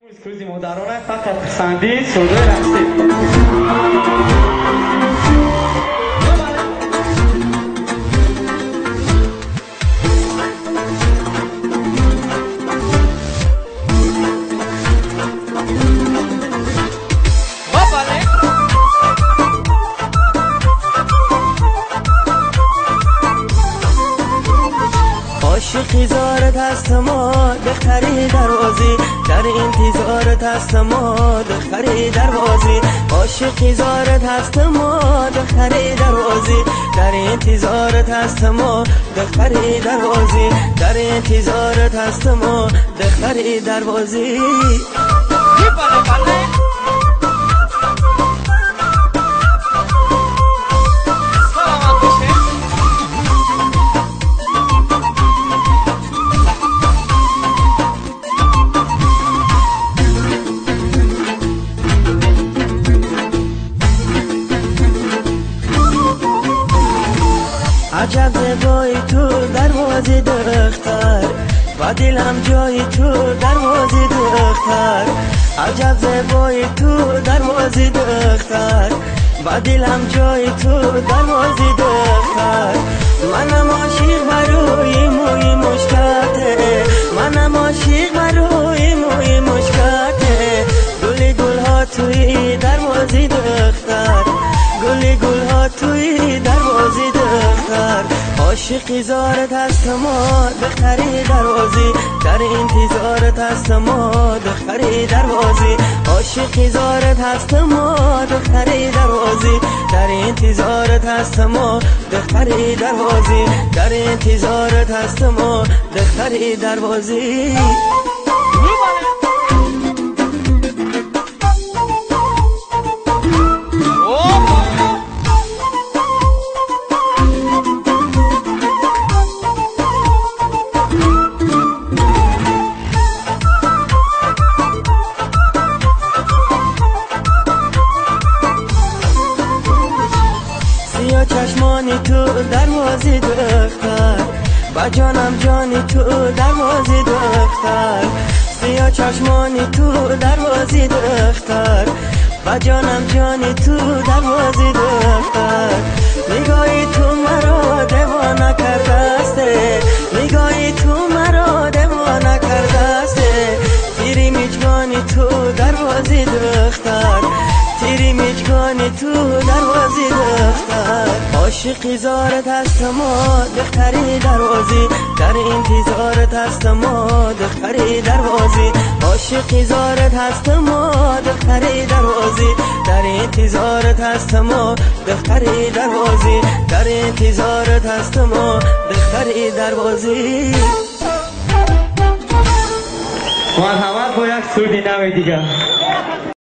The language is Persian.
روزی مادرانه فقط پسندی سوده رفته عاشقی زارت هست ما دختری دروازی در انتظارت هست ما دختری دروازی عاشقی زارت هست ما دختری دروازی در انتظارت هست ما دختری دروازی در انتظارت هست ما دختری دروازی عجب زیبایی تو دروازه دختر و دلم جای تو دروازه دختر عجب زیبایی تو دروازه دختر و دلم جای تو دروازه دختر منم عاشق بروی موی مشکته منم عاشق بروی موی مشکته گل گل ها توی دروازه دختر گل گل ها توی دروازه دختر عاشقی زارت هست ما دختری دروازی در انتظارت هست ما دختری دروازی عاشقی زارت هست ما دختری دروازی در انتظارت هست ما دختری دروازی در انتظارت هست ما دختری دروازی سیاه چشمانی تو دروازه دختر با جانم جانی تو دروازه دختر سیاه چشمانی تو دروازه دختر با جانم جانی تو دروازه دختر نگاهی تو مرا دیوانه کرده است نگاهی تو مرا دیوانه کرده است تیری میچگانی تو دروازه دختر تیری میچگانی تو دروازه دختر عاشقی زارت هست ما دختری دروازی در انتظارت هست ما دختری دروازی عاشقی زارت هست ما دختری دروازی در انتظارت هست ما دختری دروازی در انتظارت هست ما دختری دروازی مرحمت با یک سودی نوی دیگه